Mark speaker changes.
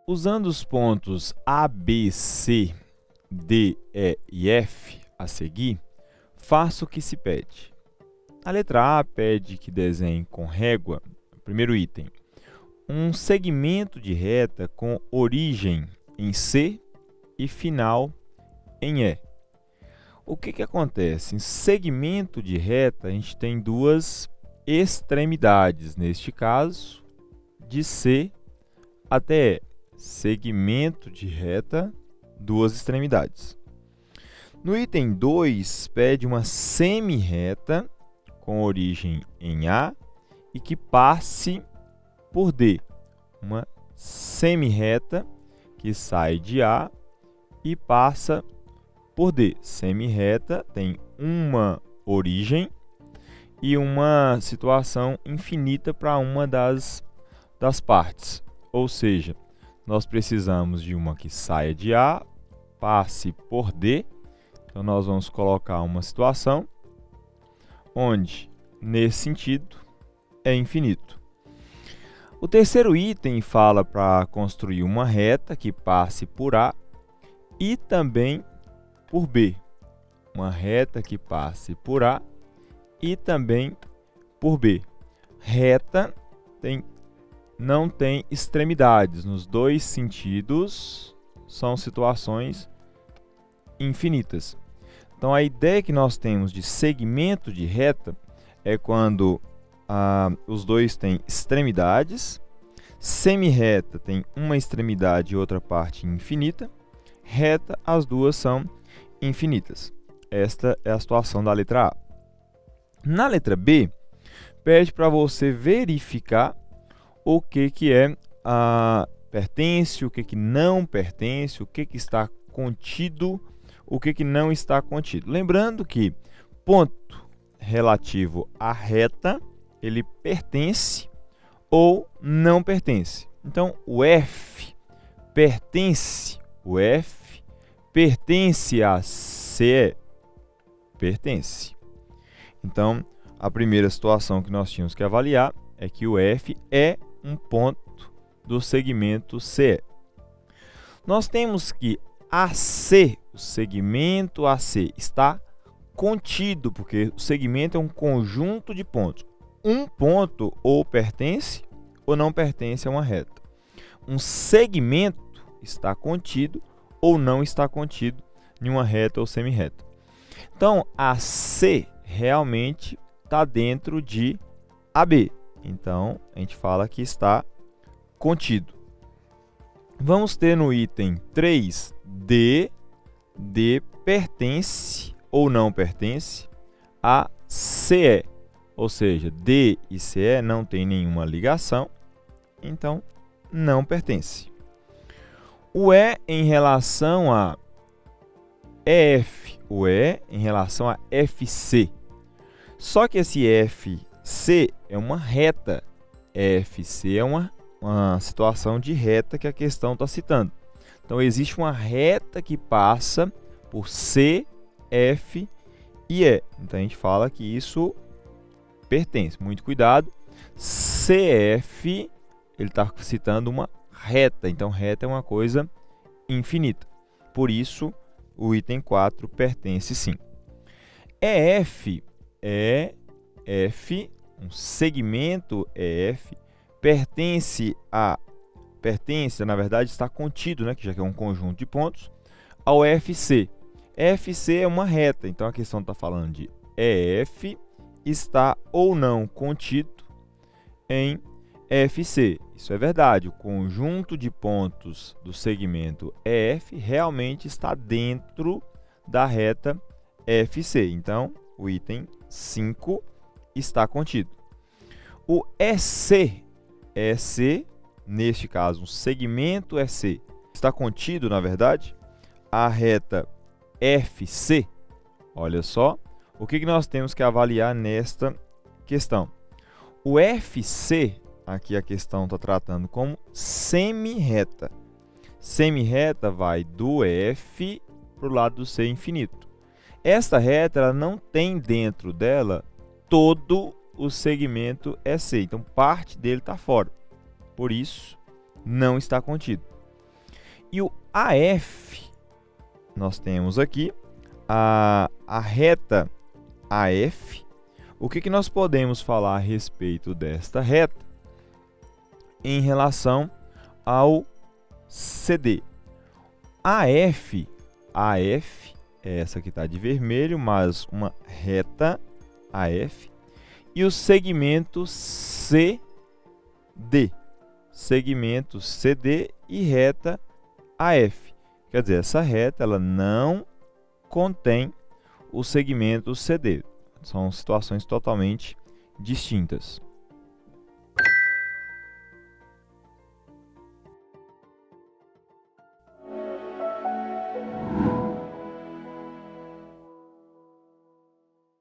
Speaker 1: Usando os pontos A, B, C, D, E e F a seguir, faça o que se pede. A letra A pede que desenhe com régua, primeiro item, um segmento de reta com origem em C e final em E. O que acontece? Em segmento de reta, a gente tem duas extremidades, neste caso, de C até E. Segmento de reta, duas extremidades. No item 2, pede uma semi-reta com origem em A e que passe por D. Uma semi-reta que sai de A e passa por D. Semi-reta tem uma origem e uma situação infinita para uma das partes. Ou seja, nós precisamos de uma que saia de A, passe por D. Então, nós vamos colocar uma situação onde, nesse sentido, é infinito. O terceiro item fala para construir uma reta que passe por A e também por B. Uma reta que passe por A e também por B. Reta não tem extremidades. Nos dois sentidos, são situações infinitas. Então, a ideia que nós temos de segmento de reta é quando os dois têm extremidades. Semi-reta tem uma extremidade e outra parte infinita. Reta, as duas são infinitas. Esta é a situação da letra A. Na letra B, pede para você verificar o que é pertence, o que não pertence, o que está contido, o que não está contido. Lembrando que ponto relativo à reta, ele pertence ou não pertence. Então, o F pertence a C? Pertence. Então, a primeira situação que nós tínhamos que avaliar é que o F é um ponto do segmento CE. Nós temos que AC, o segmento AC, está contido, porque o segmento é um conjunto de pontos. Um ponto ou pertence ou não pertence a uma reta. Um segmento está contido ou não está contido em uma reta ou semi-reta. Então, AC realmente está dentro de AB. Então, a gente fala que está contido. Vamos ter no item 3, D pertence ou não pertence a CE. Ou seja, D e CE não tem nenhuma ligação, então não pertence. O E em relação a EF, o E em relação a FC. Só que esse FC é uma reta. FC é uma situação de reta que a questão está citando. Então, existe uma reta que passa por C, F e E. Então, a gente fala que isso pertence. Muito cuidado. CF, ele está citando uma reta. Então, reta é uma coisa infinita. Por isso, o item 4 pertence sim. EF é F, um segmento EF, na verdade, está contido, né, que já que é um conjunto de pontos, ao FC. FC é uma reta, então a questão está falando de EF está ou não contido em FC. Isso é verdade, o conjunto de pontos do segmento EF realmente está dentro da reta FC. Então, o item 5 está contido. O EC, neste caso, um segmento EC, está contido, na verdade, a reta FC. Olha só, o que nós temos que avaliar nesta questão? O FC, aqui a questão está tratando como semi-reta. Semi-reta vai do F para o lado do C infinito. Esta reta ela não tem dentro dela todo o segmento EC, então parte dele está fora. Por isso, não está contido. E o AF, nós temos aqui a reta AF. O que nós podemos falar a respeito desta reta em relação ao CD? AF é essa que está de vermelho, mas uma reta AF. E o segmento CD. Segmento CD e reta AF. Quer dizer, essa reta ela não contém o segmento CD. São situações totalmente distintas.